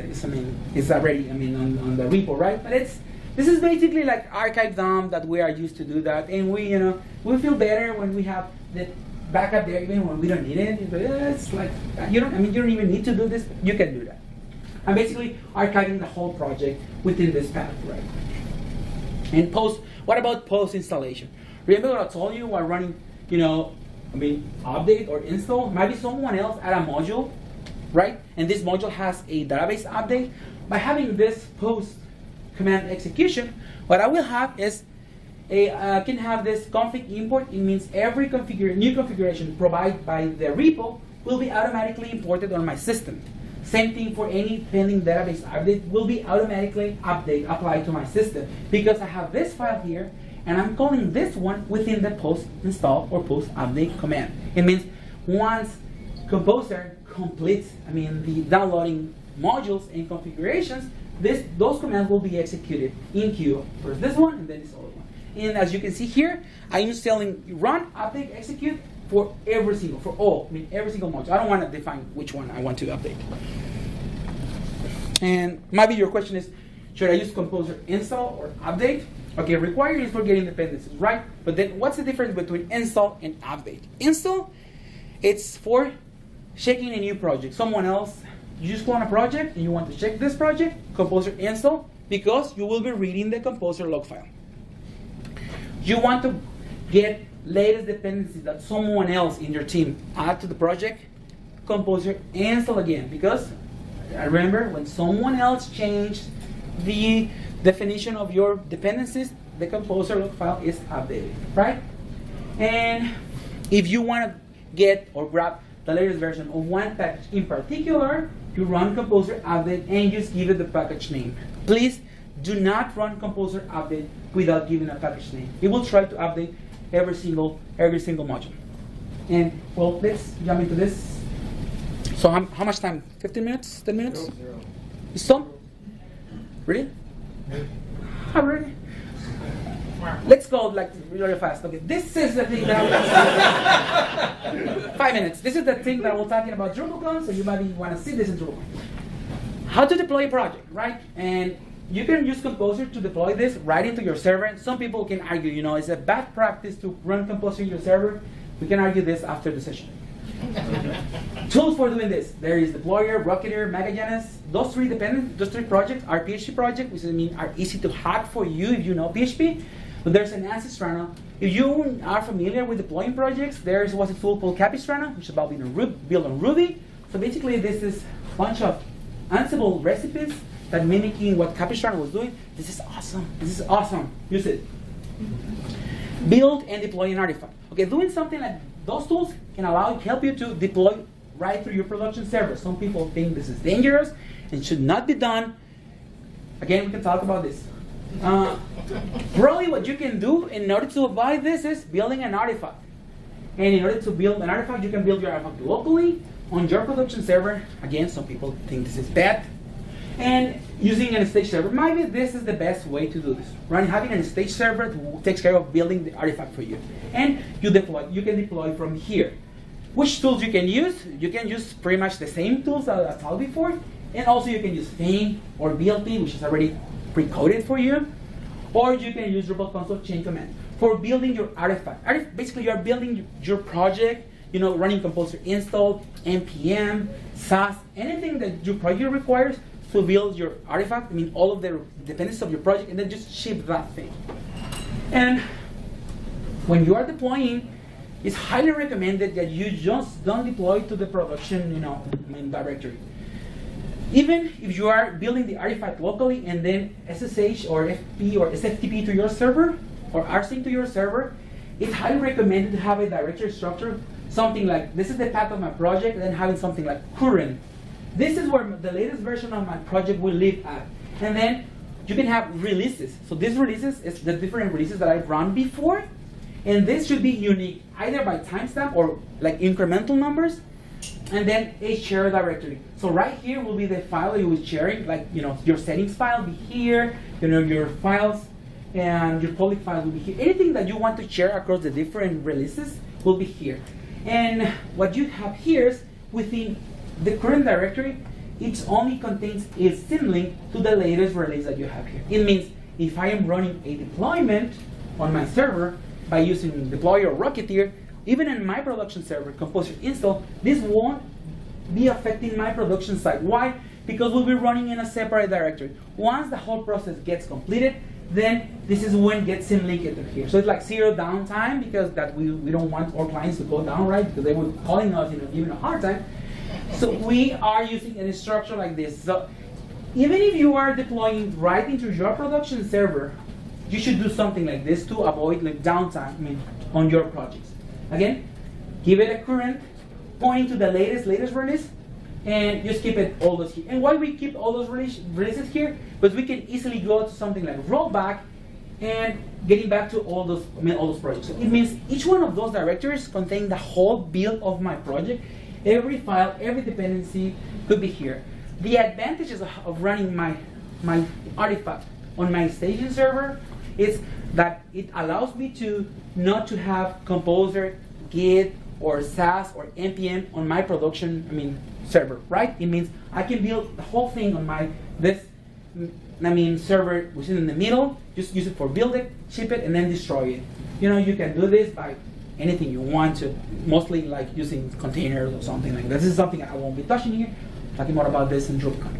is already on the repo, right? But this is basically like archive dump that we are used to do that, and we feel better when we have the backup there even when we don't need it. It's like you don't even need to do this. You can do that. I'm basically archiving the whole project within this path, right? And post. What about post installation? Remember what I told you while running, update or install? Maybe someone else add a module, right? And this module has a database update. By having this post command execution, what I will have is can have this config import. It means every new configuration provided by the repo will be automatically imported on my system. Same thing for any pending database update will be automatically applied to my system because I have this file here and I'm calling this one within the post install or post update command. It means once Composer completes, the downloading modules and configurations, those commands will be executed in queue. First this one and then this other one. And as you can see here, I'm just telling run, update, execute for every single module. I don't want to define which one I want to update. And maybe your question is, should I use Composer install or update? Okay, required is for getting dependencies, right? But then what's the difference between install and update? Install, it's for checking a new project. Someone else, you just clone a project and you want to check this project, Composer install, because you will be reading the composer.lock file. You want to get latest dependencies that someone else in your team add to the project, Composer install again, because I remember when someone else changed the definition of your dependencies, the composer.lock file is updated, right? And if you want to get or grab the latest version of one package in particular, you run composer update and just give it the package name. Please do not run composer update without giving a package name. It will try to update every single module. And well, let's jump into this. So how much time? 15 minutes? 10 minutes? Zero. You still? Really? Really? Let's go like really fast. Okay, this is the thing that I was 5 minutes. This is the thing that we're talking about DrupalCon, so you might want to see this in DrupalCon. How to deploy a project, right? And you can use Composer to deploy this right into your server. Some people can argue, it's a bad practice to run Composer in your server. We can argue this after the session. Tools for doing this. There is Deployer, Rocketeer, Megagenes. Those three projects are PHP projects, which are easy to hack for you if you know PHP. But there's an Capistrano. If you are familiar with deploying projects, there was a tool called Capistrano, which is about built on Ruby. So basically, this is a bunch of Ansible recipes that mimicking what Capistrano was doing. This is awesome. This is awesome. Use it. Build and deploy an artifact. Okay, doing something like those tools can help you to deploy right through your production server. Some people think this is dangerous and should not be done. Again, we can talk about this. Probably what you can do in order to avoid this is building an artifact. And in order to build an artifact, you can build your artifact locally on your production server. Again, some people think this is bad. And using a stage server, maybe this is the best way to do this. Right? Having a stage server who takes care of building the artifact for you. And you can deploy from here. Which tools you can use? You can use pretty much the same tools that I told before. And also you can use Theme or BLP, which is already pre-coded for you. Or you can use Drupal console chain command for building your artifact. Basically, you're building your project, running Composer install, npm, SAS, anything that your project requires to build your artifact, all of the dependencies of your project, and then just ship that thing. And when you are deploying, it's highly recommended that you just don't deploy to the production, directory. Even if you are building the artifact locally and then SSH or FP or SFTP to your server or rsync to your server, it's highly recommended to have a directory structure, something like this is the path of my project, and then having something like current. This is where the latest version of my project will live at. And then you can have releases. So these releases is the different releases that I've run before. And this should be unique, either by timestamp or like incremental numbers. And then a shared directory. So right here will be the file you will sharing, like your settings file will be here, your files and your public file will be here. Anything that you want to share across the different releases will be here. And what you have here is within the current directory, it only contains a symlink to the latest release that you have here. It means if I am running a deployment on my server by using Deploy or Rocketeer, even in my production server, Composer install, this won't be affecting my production side. Why? Because we'll be running in a separate directory. Once the whole process gets completed, then this is when get symlinked into here. So it's like zero downtime, because that we don't want our clients to go down, right? Because they were calling us, giving a hard time. So we are using a structure like this. So even if you are deploying right into your production server, you should do something like this to avoid downtime on your projects. Again, give it a current, pointing to the latest release, and just keep it all those here. And why we keep all those releases here? Because we can easily go to something like rollback and getting back to all those projects. So it means each one of those directories contain the whole build of my project. Every file, every dependency could be here. The advantages of running my artifact on my staging server is that it allows me to not to have Composer, Git, or SAS or npm on my production server, right? It means I can build the whole thing on server which is in the middle, just use it for build it, ship it, and then destroy it. You can do this by anything you want to, mostly like using containers or something like that. This is something I won't be touching here, talking more about this in Drupal.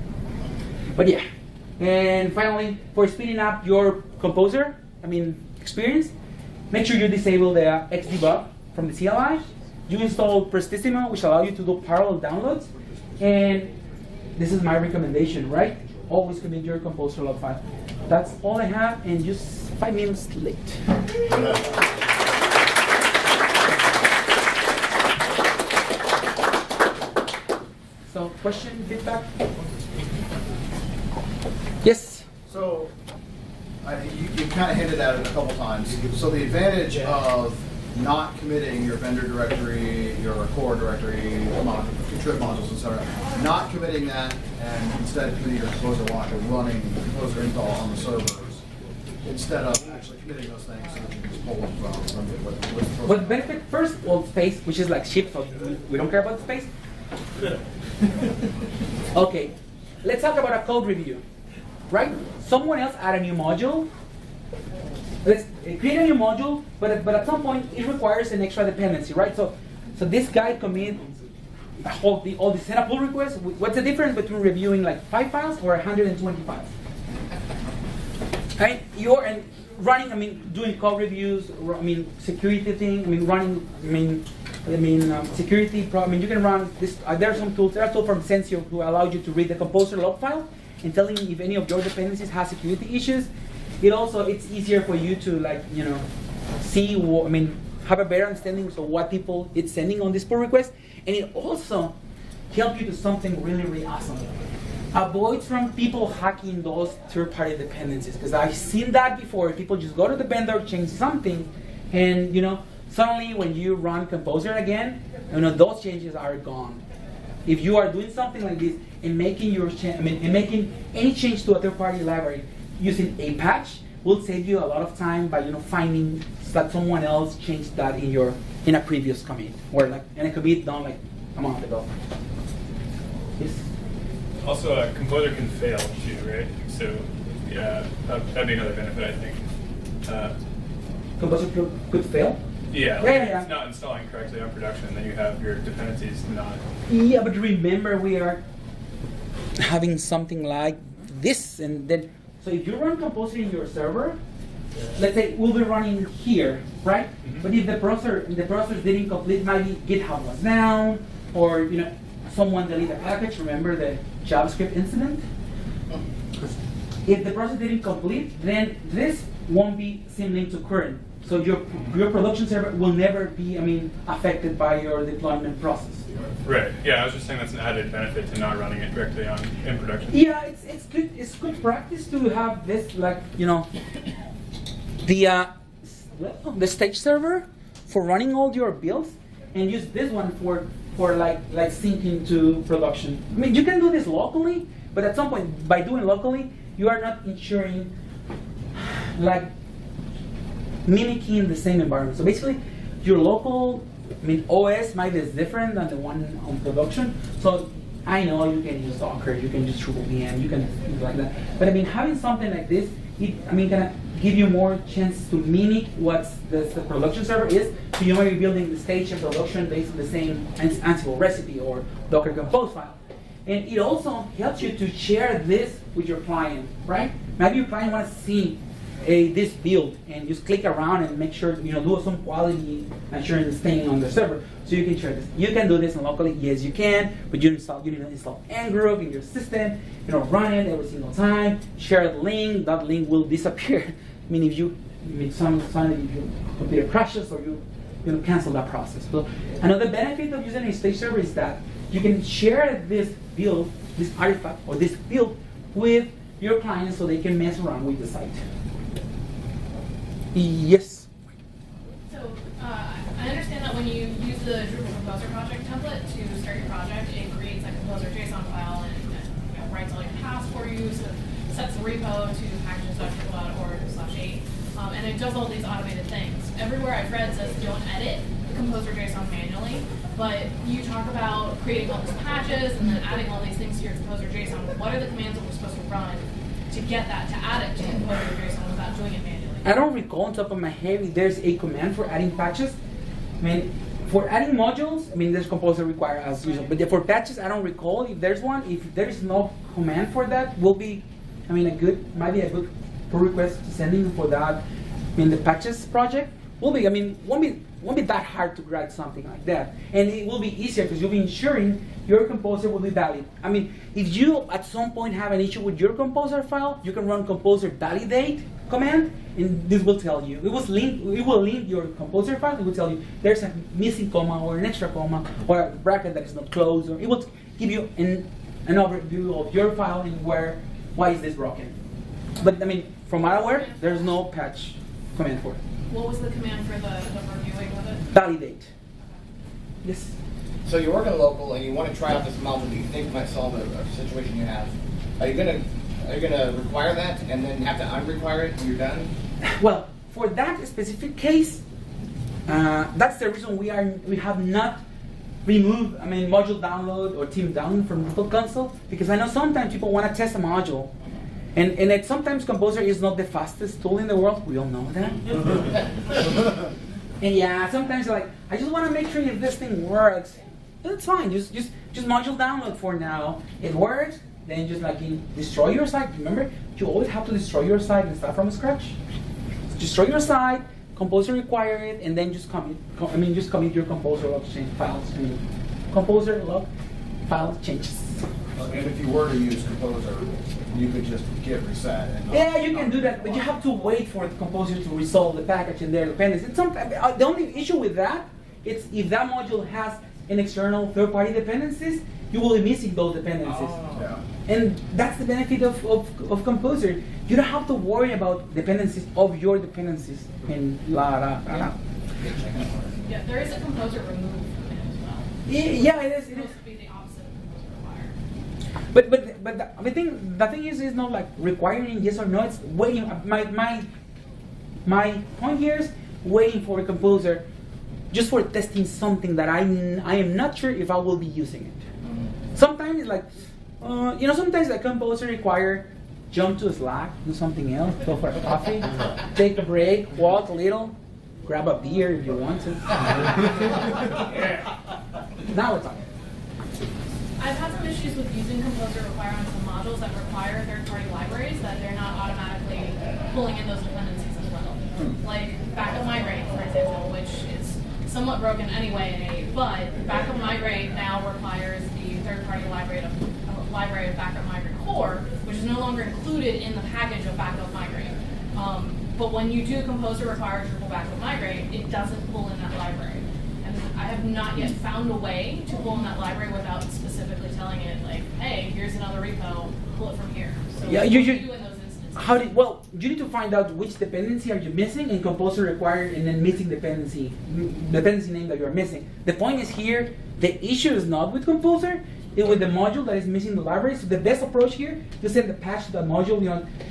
But yeah, and finally, for speeding up your Composer, experience, make sure you disable the Xdebug from the CLI. You install Prestissimo, which allows you to do parallel downloads. And this is my recommendation, right? Always commit your composer.lock file. That's all I have, and just 5 minutes late. So, question, feedback? Yes? So, you kind of hinted at it a couple times. So the advantage of not committing your vendor directory, your core directory, contrib modules, etc., not committing that, and instead committing your composer.lock and running composer install on the servers, instead of actually committing those things, so that you can just pull them from What benefit first? Well, space, which is like ship, so we don't care about the space. Okay, let's talk about a code review, right? Someone else add a new module. Let's create a new module, but at some point it requires an extra dependency, right? So this guy commit all the setup pull requests. What's the difference between reviewing like 5 files or 120 files? Right? You're running, doing code reviews, security thing, running, security problem. You can run this. There are some tools. There are tools from Sensio who allow you to read the composer log file and telling if any of your dependencies has security issues. It's easier for you to see have a better understanding of what people it's sending on this pull request, and it also helps you to something really, really awesome. Avoid from people hacking those third-party dependencies, because I've seen that before. People just go to the vendor, change something, and suddenly when you run Composer again, those changes are gone. If you are doing something like this and making making any change to a third-party library using a patch will save you a lot of time by finding that someone else changed that in a previous commit, or in a commit done a month ago. Yes. Also, a composer can fail too, right? So yeah, that'd be another benefit, I think. Composer could fail. Yeah, It's not installing correctly on production, and then you have your dependencies not. Yeah, but remember we are having something like this, and then. So if you run Composer in your server, let's say we'll be running here, right? Mm-hmm. But if the process didn't complete, maybe GitHub was down, or someone deleted a package. Remember the JavaScript incident? If the process didn't complete, then this won't be symlinked to current. So your production server will never be, affected by your deployment process. Right. Yeah, I was just saying that's an added benefit to not running it directly in production. Yeah, it's good. It's good practice to have this, the stage server for running all your builds, and use this one for syncing to production. You can do this locally, but at some point, by doing locally, you are not ensuring mimicking the same environment. So basically, your local I mean, OS might be different than the one on production. So I know you can use Docker, you can use Drupal VM, you can things like that. But I mean, having something like this, can give you more chance to mimic what the production server is. So you might be building the stage and production based on the same Ansible recipe or Docker Compose file. And it also helps you to share this with your client, right? Maybe your client wants to see this build and just click around and make sure, do some quality assurance thing on the server so you can share this. You can do this locally, yes you can, but you need to install nGroup in your system, run it every single time, share the link, that link will disappear. I mean, if you computer crashes or you cancel that process. So another benefit of using a stage server is that you can share this build, this artifact, or this build with your clients so they can mess around with the site. Yes? So I understand that when you use the Drupal Composer project template to start your project, it creates a composer.json file and writes all your tasks for you, so it sets the repo to packages.drupal.org/8, and it does all these automated things. Everywhere I've read says don't edit the composer.json manually, but you talk about creating all these patches and then adding all these things to your composer.json. What are the commands that we're supposed to run to get that, to add it to composer.json without doing it manually? I don't recall on top of my head if there's a command for adding patches. I mean, for adding modules, there's composer require as usual. But for patches, I don't recall if there's one. If there is no command for that, might be a good pull request to send in for that. The patches project won't be that hard to write something like that, and it will be easier because you'll be ensuring your composer will be valid. If you at some point have an issue with your composer file, you can run composer validate command, and this will tell you. It will link your composer file. It will tell you there's a missing comma or an extra comma or a bracket that is not closed, or it will give you an overview of your file and why is this broken. But from my aware, there's no patch command for it. What was the command for the reviewing of it? Validate. Yes. So you're working local and you want to try out this module that you think might solve a situation you have. Are you gonna require that and then have to unrequire it when you're done? Well, for that specific case, that's the reason we have not removed module download or team download from Drupal console, because I know sometimes people want to test a module. And sometimes Composer is not the fastest tool in the world. We all know that. And yeah, sometimes I just want to make sure if this thing works. It's fine. Just module download for now. It works. Then just destroy your site. Remember, you always have to destroy your site and start from scratch. Destroy your site. Composer require it, and then just commit your composer.lock files. Composer.lock file changes. And if you were to use Composer, you could just git reset. And yeah, you can do that, but you have to wait for the Composer to resolve the package and their dependencies. The only issue with that is if that module has an external third-party dependencies, you will be missing those dependencies. Oh. Yeah. And that's the benefit of Composer. You don't have to worry about dependencies of your dependencies. And Yeah, there is a composer remove command as well. Yeah, it is. It's supposed to be the opposite of composer require. But the thing is not requiring yes or no. It's waiting. My point here is waiting for a composer, just for testing something that I am not sure if I will be using it. Sometimes it's sometimes the composer require jump to Slack, do something else, go for a coffee, take a break, walk a little, grab a beer if you want to. Now we're talking. I've had some issues with using Composer require on some modules that require third-party libraries that they're not automatically pulling in those dependencies as well. Like backup migrate, for example, which is somewhat broken anyway, but backup migrate now requires the third-party library of backup migrate core, which is no longer included in the package of backup migrate. But when you do Composer require Drupal backup migrate, it doesn't pull in that library. And I have not yet found a way to pull in that library without specifically telling it, hey, here's another repo, pull it from here. So yeah, what do you do in those instances? You need to find out which dependency are you missing, and Composer required, and then missing dependency name that you are missing. The point is here, the issue is not with Composer, it's with the module that is missing the library. So the best approach here, you send the patch to that module.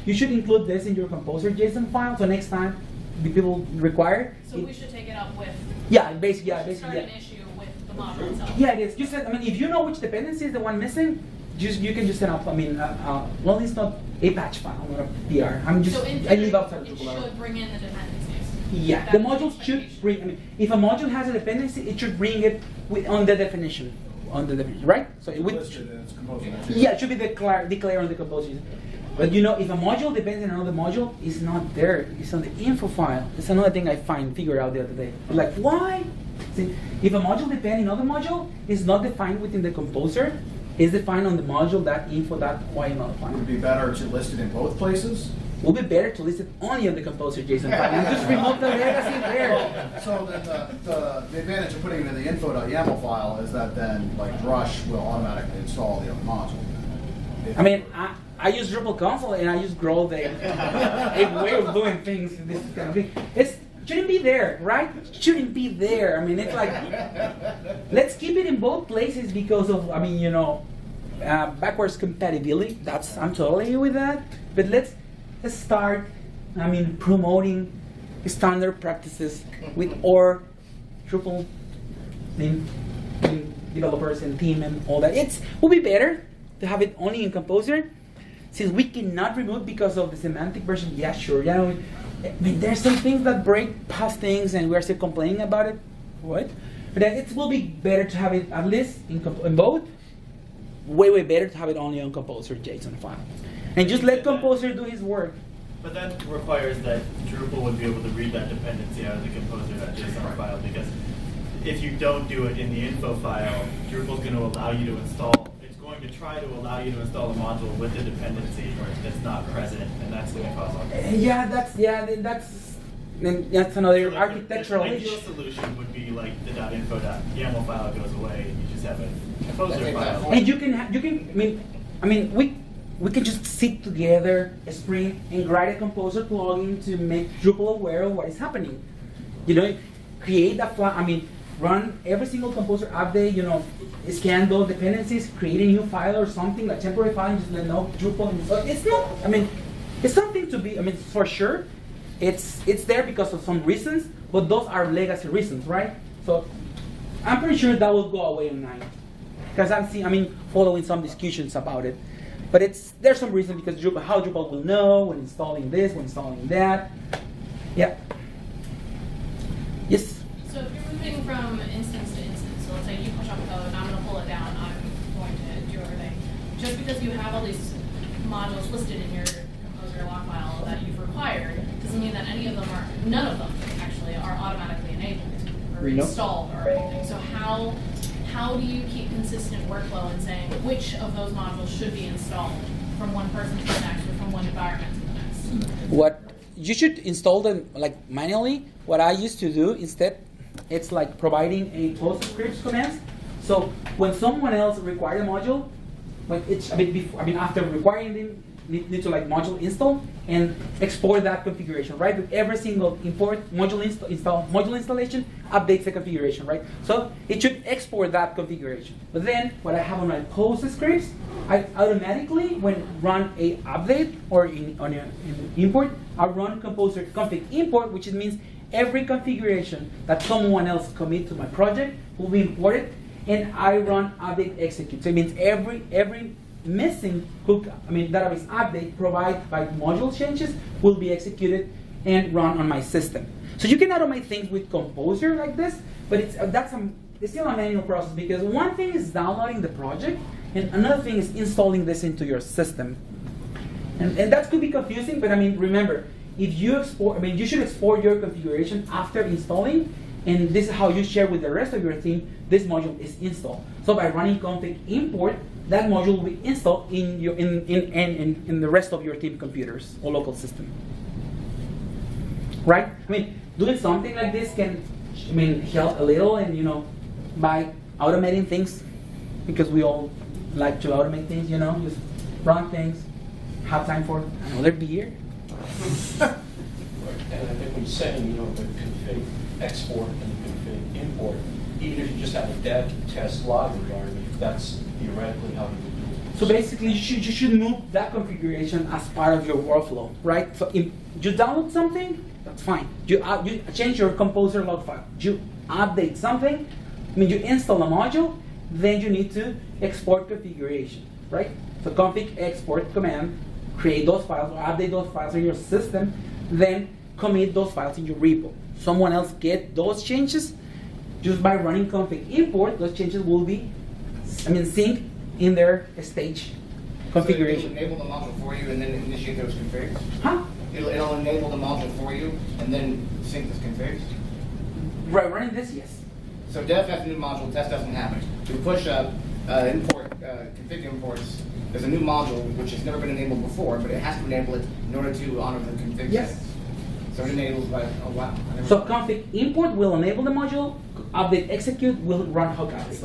You should include this in your Composer JSON file. So next time the people require. So we should take it up with. Yeah, basically, Start an issue with the module itself. Yeah, it is. You said, I mean, if you know which dependency is the one missing, you can just set up. I mean, well, it's not a patch file, not a PR. I'm just. So in I theory, leave outside it Drupal. should bring in the dependencies. Yeah, That's the the module should expectation. bring. I mean, if a module has a dependency, it should bring it on the definition, right? So it would. Listed in its composer. Yeah, it should be declared on the composer. But you know, if a module depends on another module, it's not there. It's on the info file. It's another thing I figured out the other day. Like, why? See, if a module depends on another module, it's not defined within the composer. It's defined on the module that info that why not Would it defined. be better to list it in both places? It would be better to list it only on the composer JSON file and just remove the legacy there. So then the advantage of putting it in the info.yaml file is that then like Drush will automatically install the other module. I mean, I use Drupal console and I use grow the a way of doing things. This kind of thing. It shouldn't be there, right? It shouldn't be there. I mean, it's like let's keep it in both places because of, I mean, you know, backwards compatibility. I'm totally with that. But let's start, I mean, promoting standard practices with our Drupal developers and team and all that. It will be better to have it only in Composer, since we cannot remove because of the semantic version. Yeah, sure. You know, I mean, there's some things that break past things, and we're still complaining about it. What? But then it will be better to have it at least in both. Way better to have it only on Composer JSON file, and just let Composer do his work. But that requires that Drupal would be able to read that dependency out of the composer.json file, because if you don't do it in the info file, Drupal's going to allow you to install. It's going to try to allow you to install a module with the dependency that's not present, and that's going to cause all this. That's another So architectural the ideal issue. solution would be like the .info.yaml file goes away, and you just have a composer file. And you can. I mean, we can just sit together, sprint, and write a Composer plugin to make Drupal aware of what is happening. You know, create a file. I mean, run every single Composer update. You know, scan those dependencies, create a new file or something, like temporary file, and just let know Drupal. It's not. I mean, it's something to be. I mean, for sure, it's there because of some reasons, but those are legacy reasons, right? So I'm pretty sure that will go away in 9, because I'm following some discussions about it. But there's some reason, because how Drupal will know when installing this, when installing that. Yeah. Yes. So if you're moving from instance to instance, so let's say you push up code, and I'm going to pull it down, I'm going to do everything. Just because you have all these modules listed in your composer.lock file that you've required, doesn't mean that none of them actually are automatically enabled or installed or anything. So how do you keep consistent workflow in saying which of those modules should be installed from one person to the next or from one environment to the next? What you should install them like manually. What I used to do instead, it's like providing a PostScript command. So when someone else requires a module, when after requiring them, need to like module install and export that configuration, right? With every single import module module installation updates the configuration, right? So it should export that configuration. But then what I have on my PostScripts, I automatically, when run a update or in import, I run composer config import, which means every configuration that someone else commit to my project will be imported, and I run update execute. So it means every missing database update provided by module changes will be executed and run on my system. So you can automate things with Composer like this, but it's still a manual process, because one thing is downloading the project and another thing is installing this into your system. And that could be confusing, but remember, if you export, you should export your configuration after installing, and this is how you share with the rest of your team this module is installed. So by running config import, that module will be installed in the rest of your team computers or local system. Right? Doing something like this can help a little, and by automating things, because we all like to automate things, just run things, have time for another beer. And I think when you're saying, the config export and the config import, even if you just have a dev test log environment, that's theoretically how you would do it. So basically, you should move that configuration as part of your workflow, right? So if you download something, that's fine. You change your composer.lock file. You update something, I mean, you install a module, then you need to export configuration, right? So config export command, create those files or update those files in your system, then commit those files in your repo. Someone else get those changes just by running config import. Those changes will be, synced in their stage configuration. So it'll enable the module for you and then initiate those configs? Huh? It'll enable the module for you and then sync those configs? Right, running this, yes. So dev has a new module, test doesn't happen. We push up config imports. There's a new module which has never been enabled before, but it has to enable it in order to honor the config Yes. settings. So it enables by, oh wow. So config import will enable the module, update execute will run hookups. It's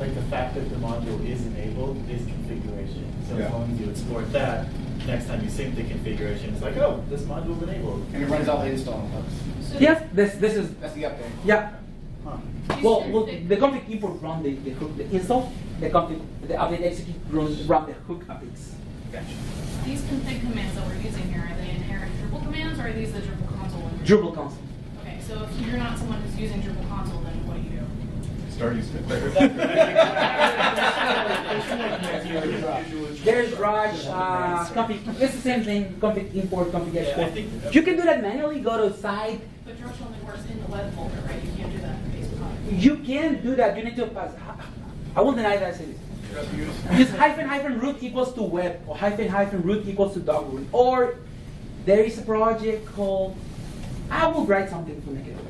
like the fact that the module is enabled is configuration. So Yeah. as long as you export that, next time you sync the configuration, it's like, oh, this module's enabled. And it runs all the install hooks. So Yes, this is, That's the update. yeah. Huh. Well, the config import run the hook, the install, the update execute run the hook updates. Gotcha. These config commands that we're using here, are they inherent Drupal commands, or are these the Drupal console? Drupal console. Okay, so if you're not someone who's using Drupal console, then what do you do? Start using it. There's Drush, config, it's the same thing, config import, config export. You can do that manually, go to site. But Drush only works in the web folder, right? You can't do that in Facebook. You can do that, you need to pass. I will deny that I say this. Just hyphen root equals to web, or hyphen root equals to dog root. Or there is a project called, I will write something to make it work.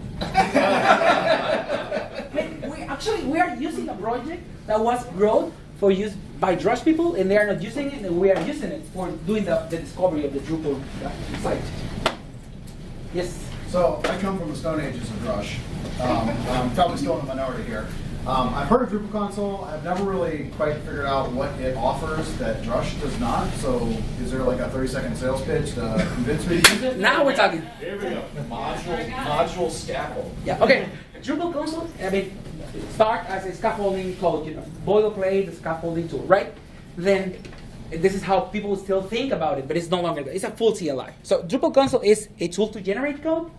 We are using a project that was wrote for use by Drush people, and they are not using it, and we are using it for doing the discovery of the Drupal site. Yes? So I come from the Stone Ages of Drush. I'm probably still in the minority here. I've heard of Drupal console. I've never really quite figured out what it offers that Drush does not. So is there like a 30-second sales pitch to convince me to use it? Now we're talking. Here we go. Module scaffold. Yeah, okay. Drupal console, start as a scaffolding code, boilerplate, the scaffolding tool, right? Then this is how people still think about it, but it's no longer that. It's a full CLI. So Drupal console is a tool to generate code.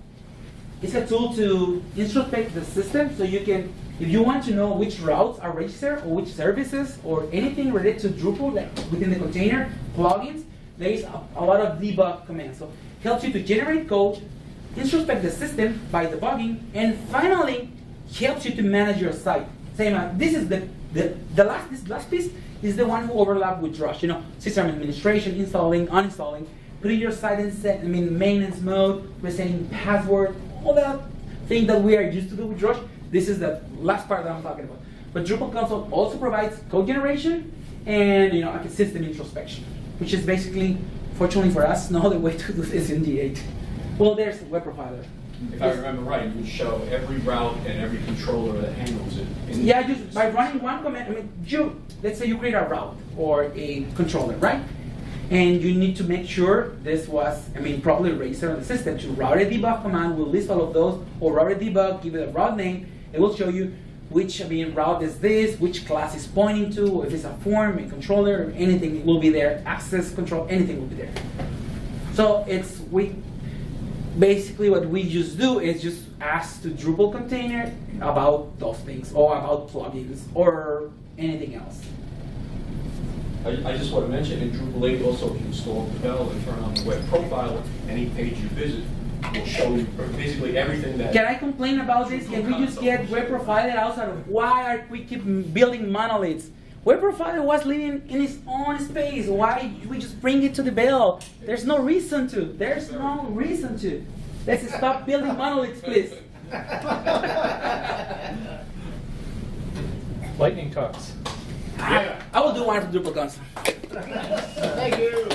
It's a tool to introspect the system, so you can, if you want to know which routes are registered or which services or anything related to Drupal, like within the container, plugins, there is a lot of debug commands. So it helps you to generate code, introspect the system by debugging, and finally helps you to manage your site. Same, this is this last piece is the one who overlaps with Drush. System administration, installing, uninstalling, putting your site in maintenance mode, resetting password, all that thing that we are used to do with Drush. This is the last part that I'm talking about. But Drupal console also provides code generation and like a system introspection, which is basically, fortunately for us, no other way to do this in D8. Well, there's a web profiler. If I remember right, you would show every route and every controller that handles it. Yeah, just by running one command. Let's say you create a route or a controller, right? And you need to make sure this was, properly registered on the system. To route a debug command will list all of those, or route a debug, give it a route name. It will show you which route is this, which class is pointing to, if it's a form, a controller, anything will be there. Access control, anything will be there. So basically what we just do is just ask the Drupal container about those things, or about plugins, or anything else. I just want to mention in Drupal 8 also, if you install the bell and turn on the web profiler, any page you visit will show you basically everything that. Can I complain about this? Can we just get web profiler outside of why are we keep building monoliths? Web profiler was living in its own space. Why we just bring it to the bell? There's no reason to. There's no reason to. Let's stop building monoliths, please. Lightning talks. I will do one for Drupal console. Thank you.